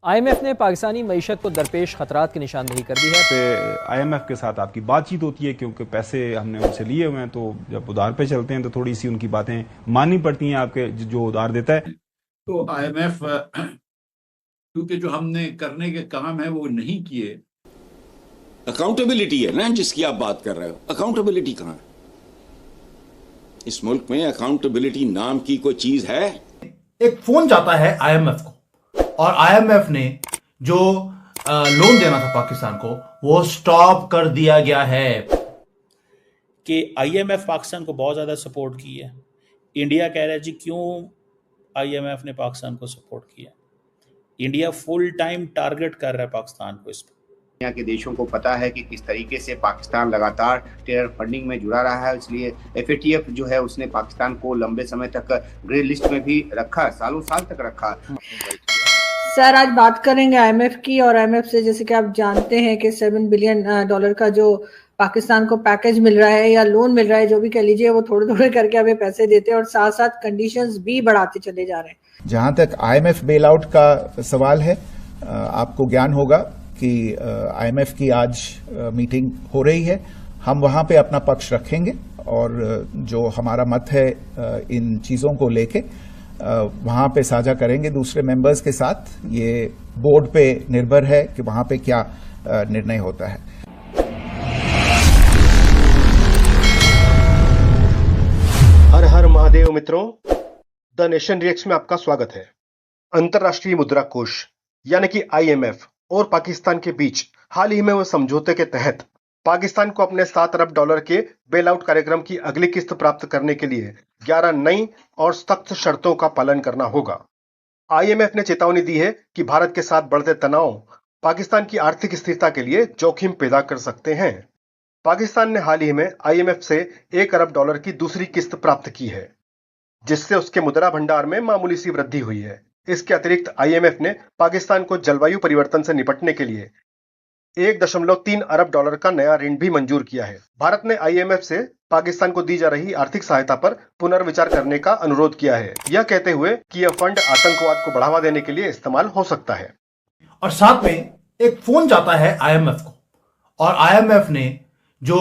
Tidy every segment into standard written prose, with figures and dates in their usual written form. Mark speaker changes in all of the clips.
Speaker 1: IMF ने पाकिस्तानी मईशत को दरपेश खतरात की निशानदेही कर दी है।
Speaker 2: IMF के साथ आपकी बातचीत होती है क्योंकि पैसे हमने उनसे लिए हुए हैं, तो जब उधार पे चलते हैं तो थोड़ी सी उनकी बातें माननी पड़ती हैं आपके जो उधार देता है।
Speaker 3: तो IMF क्योंकि जो हमने करने के काम है वो नहीं किए।
Speaker 4: अकाउंटेबिलिटी है ना जिसकी आप बात कर रहे हो, अकाउंटेबिलिटी कहां है? इस मुल्क में अकाउंटेबिलिटी नाम की कोई चीज है?
Speaker 5: एक फोन जाता है IMF को और IMF ने जो लोन देना था पाकिस्तान को वो स्टॉप कर दिया गया है
Speaker 6: कि IMF पाकिस्तान को बहुत ज़्यादा सपोर्ट की है। इंडिया कह रहा है जी क्यों IMF ने पाकिस्तान को सपोर्ट किया। इंडिया फुल टाइम टारगेट कर रहा है पाकिस्तान को। इस पर
Speaker 7: दुनिया के देशों को पता है कि किस तरीके से पाकिस्तान लगातार टेरर फंडिंग में जुड़ा रहा है, इसलिए FATF जो है उसने पाकिस्तान को लंबे समय तक ग्रे लिस्ट में भी रखा, सालों साल तक रखा।
Speaker 8: सर आज बात करेंगे IMF की, और IMF से जैसे कि आप जानते हैं कि $7 बिलियन का जो पाकिस्तान को पैकेज मिल रहा है या लोन मिल रहा है, जो भी कह लीजिए, वो थोड़े थोड़े करके हमें पैसे देते हैं और साथ साथ कंडीशंस भी बढ़ाते चले जा रहे हैं।
Speaker 9: जहां तक IMF बेल आउट का सवाल है, आपको ज्ञान होगा कि IMF की आज मीटिंग हो रही है। हम वहां पे अपना पक्ष रखेंगे और जो हमारा मत है इन चीजों को लेके वहां पे साझा करेंगे दूसरे मेंबर्स के साथ। ये बोर्ड पे निर्भर है कि वहां पे क्या निर्णय होता है।
Speaker 10: हर हर महादेव मित्रों, द नेशन रिएक्ट्स में आपका स्वागत है। अंतर्राष्ट्रीय मुद्रा कोष यानी कि IMF और पाकिस्तान के बीच हाल ही में हुए समझौते के तहत पाकिस्तान को अपने $7 अरब के बेल आउट कार्यक्रम की अगली किस्त प्राप्त करने के लिए 11 नई और सख्त शर्तों का पालन करना होगा। IMF ने चेतावनी दी है कि भारत के साथ बढ़ते तनाव पाकिस्तान की आर्थिक स्थिरता के लिए जोखिम पैदा कर सकते हैं। पाकिस्तान ने हाल ही में IMF से $1 अरब की दूसरी किस्त प्राप्त की है, जिससे उसके मुद्रा भंडार में मामूली सी वृद्धि हुई है। इसके अतिरिक्त IMF ने पाकिस्तान को जलवायु परिवर्तन से निपटने के लिए $1.3 अरब का नया ऋण भी मंजूर किया है। भारत ने IMF से पाकिस्तान को दी जा रही आर्थिक सहायता पर पुनर्विचार करने का अनुरोध किया है, यह कहते हुए कि यह फंड आतंकवाद को बढ़ावा देने के लिए इस्तेमाल हो सकता है।
Speaker 5: और साथ में एक फोन जाता है IMF को और IMF ने जो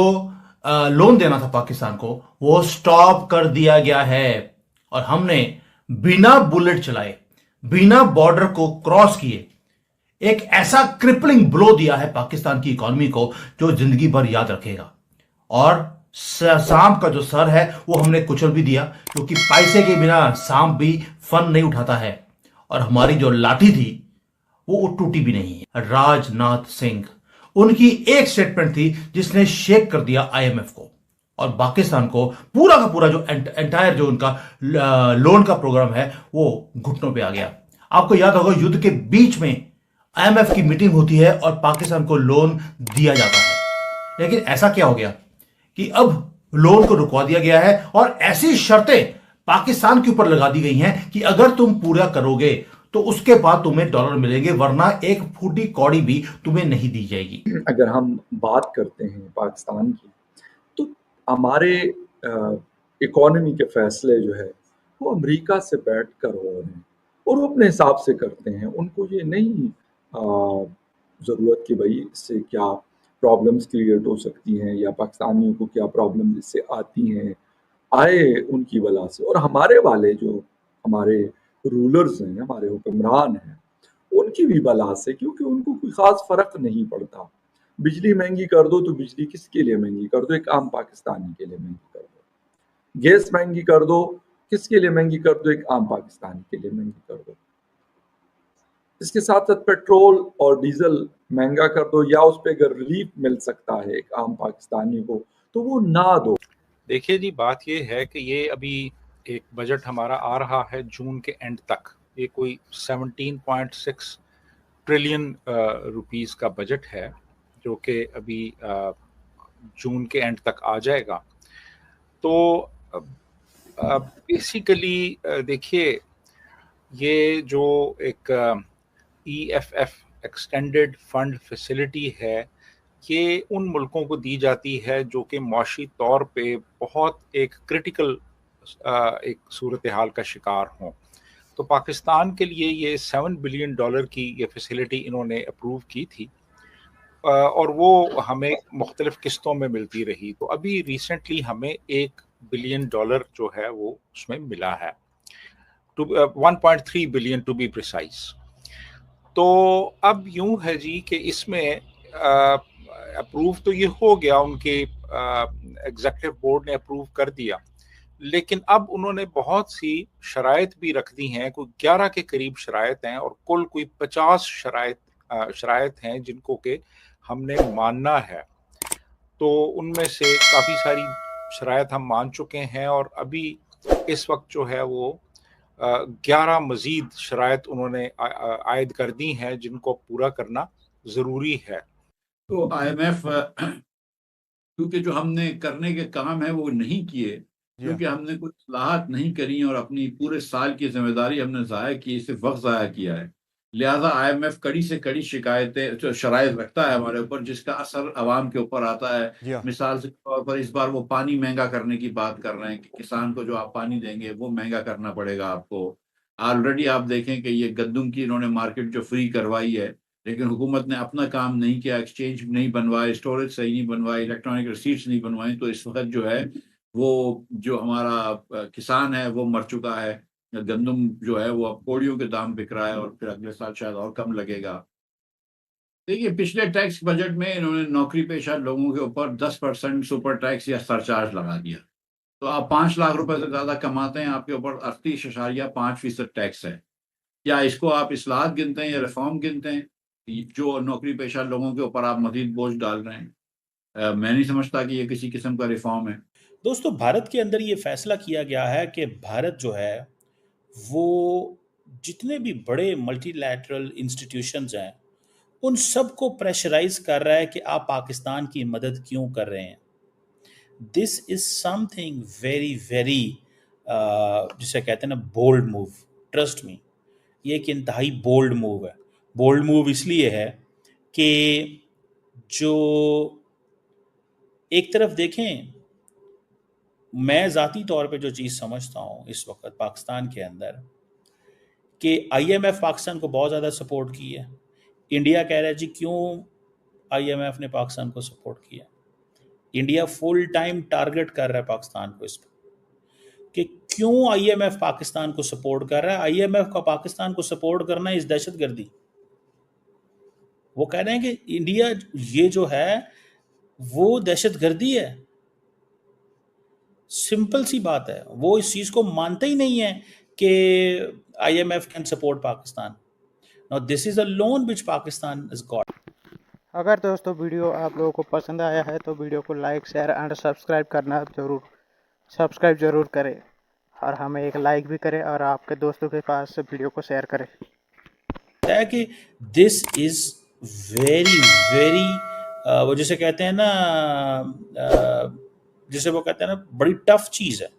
Speaker 5: लोन देना था पाकिस्तान को वो स्टॉप कर दिया गया है और हमने बिना बुलेट चलाए, बिना बॉर्डर को क्रॉस किए एक ऐसा क्रिपलिंग ब्लो दिया है पाकिस्तान की इकोनॉमी को जो जिंदगी भर याद रखेगा। और सांप का जो सर है वो हमने कुचल भी दिया, क्योंकि पैसे के बिना सांप भी फन नहीं उठाता है। और हमारी जो लाठी थी वो टूटी भी नहीं है। राजनाथ सिंह, उनकी एक स्टेटमेंट थी जिसने शेक कर दिया IMF को और पाकिस्तान को पूरा का पूरा जो एंटायर जो उनका लोन का प्रोग्राम है वो घुटनों पे आ गया। आपको याद होगा युद्ध के बीच में IMF की मीटिंग होती है और पाकिस्तान को लोन दिया जाता है, लेकिन ऐसा क्या हो गया कि अब लोन को रुकवा दिया गया है और ऐसी शर्तें पाकिस्तान के ऊपर लगा दी गई हैं कि अगर तुम पूरा करोगे तो उसके बाद तुम्हें डॉलर मिलेंगे, वरना एक फूटी कौड़ी भी तुम्हें नहीं दी जाएगी।
Speaker 11: अगर हम बात करते हैं पाकिस्तान की, तो हमारे इकोनॉमी के फैसले जो है वो अमेरिका से बैठ कर हो रहे हैं और वो अपने हिसाब से करते हैं। उनको ये नहीं ज़रूरत कि भाई इससे क्या प्रॉब्लम्स क्रिएट हो सकती हैं या पाकिस्तानियों को क्या प्रॉब्लम इससे आती हैं, आए उनकी वजह से। और हमारे वाले जो हमारे रूलर्स हैं, हमारे हुक्मरान हैं, उनकी भी बला से, क्योंकि उनको कोई ख़ास फ़र्क नहीं पड़ता। बिजली महंगी कर दो तो बिजली किसके लिए महंगी कर दो? एक आम पाकिस्तानी के लिए महंगी कर दो। गैस महंगी कर दो, किसके लिए महंगी कर दो? एक आम पाकिस्तानी के लिए महंगी कर दो। इसके साथ साथ पेट्रोल और डीजल महंगा कर दो, या उस पर अगर रिलीफ मिल सकता है एक आम पाकिस्तानी को तो वो ना दो।
Speaker 12: देखिए जी, बात ये है कि ये अभी एक बजट हमारा आ रहा है जून के एंड तक। ये कोई 17.6 ट्रिलियन रुपीस का बजट है जो कि अभी जून के एंड तक आ जाएगा। तो बेसिकली देखिए, ये जो एक EFF एक्सटेंडेड फंड फैसिलिटी है, ये उन मुल्कों को दी जाती है जो कि मौशी तौर पे बहुत एक क्रिटिकल एक सूरत हाल का शिकार हों। तो पाकिस्तान के लिए ये $7 बिलियन की ये फैसिलिटी इन्होंने अप्रूव की थी और वो हमें मुख्तलिफ किस्तों में मिलती रही। तो अभी रिसेंटली हमें $1 बिलियन जो है वो उसमें मिला है, 1.3 बिलियन टू बी प्रिसाइज। तो अब यूं है जी कि इसमें अप्रूव तो ये हो गया, उनके एग्जीक्यूटिव बोर्ड ने अप्रूव कर दिया, लेकिन अब उन्होंने बहुत सी शराइत भी रख दी हैं, कोई 11 के करीब शराइत हैं और कुल कोई 50 शराइत हैं जिनको के हमने मानना है। तो उनमें से काफ़ी सारी शराइत हम मान चुके हैं और अभी इस वक्त जो है वो 11 मजीद शराइत उन्होंने आयद कर दी हैं जिनको पूरा करना ज़रूरी है।
Speaker 3: तो IMF क्योंकि जो हमने करने के काम है वो नहीं किए, क्योंकि हमने कुछ इस्लाहात नहीं करी और अपनी पूरे साल की जिम्मेदारी हमने ज़ाया की, सिर्फ वक्त ज़ाया किया है। लिहाजा IMF कड़ी से कड़ी शिकायतें शराइत रखता है हमारे ऊपर, जिसका असर आवाम के ऊपर आता है। मिसाल के तौर पर इस बार वो पानी महंगा करने की बात कर रहे हैं कि किसान को जो आप पानी देंगे वो महंगा करना पड़ेगा आपको। ऑलरेडी आप देखें कि ये गंदम की इन्होंने मार्केट जो फ्री करवाई है, लेकिन हुकूमत ने अपना काम नहीं किया, एक्सचेंज नहीं बनवाए, स्टोरेज सही नहीं बनवाई, इलेक्ट्रॉनिक रिसीट्स नहीं बनवाई। तो इस वक्त जो है वो जो हमारा किसान है वो मर चुका है। गंदम जो है वो अब कोड़ियों के दाम बिक रहा है और फिर अगले साल शायद और कम लगेगा। देखिए, पिछले टैक्स बजट में इन्होंने नौकरी पेशा लोगों के ऊपर 10% सुपर टैक्स या सरचार्ज लगा दिया। तो आप 5 लाख रुपए से ज़्यादा कमाते हैं, आपके ऊपर 38.5% टैक्स है। क्या इसको आप इस्लाहत गिनते हैं या रिफॉर्म गिनते हैं, जो नौकरी पेशा लोगों के ऊपर आप मजीद बोझ डाल रहे हैं? मैं नहीं समझता कि ये किसी किस्म का रिफॉर्म है।
Speaker 6: दोस्तों, भारत के अंदर ये फैसला किया गया है कि भारत जो है वो जितने भी बड़े मल्टीलैटरल इंस्टीट्यूशंस हैं उन सबको प्रेशराइज कर रहा है कि आप पाकिस्तान की मदद क्यों कर रहे हैं। This is something very very जिसे कहते हैं ना बोल्ड मूव। ट्रस्ट मी, ये एक इंतहाई बोल्ड मूव है। बोल्ड मूव इसलिए है कि जो एक तरफ देखें, मैं ज़ाती तौर पे जो चीज़ समझता हूँ इस वक्त पाकिस्तान के अंदर कि IMF पाकिस्तान को बहुत ज़्यादा सपोर्ट की है। इंडिया कह रहा है जी क्यों IMF ने पाकिस्तान को सपोर्ट किया। इंडिया फुल टाइम टारगेट कर रहा है पाकिस्तान को इस पर कि क्यों IMF पाकिस्तान को सपोर्ट कर रहा है। IMF का पाकिस्तान को सपोर्ट करना इस दहशतगर्दी। वो कह रहे हैं कि इंडिया ये जो है वो दहशतगर्दी है। सिंपल सी बात है, वो इस चीज़ को मानते ही नहीं है कि IMF can support Pakistan. Now this is a loan which Pakistan has got.
Speaker 13: अगर दोस्तों वीडियो आप लोगों को पसंद आया है तो वीडियो को लाइक शेयर एंड सब्सक्राइब जरूर करें और हमें एक लाइक भी करें और आपके दोस्तों के पास वीडियो को शेयर करें।
Speaker 6: है कि दिस इज वेरी वेरी वो जिसे कहते हैं ना जिसे वो कहते हैं ना बड़ी टफ चीज़ है।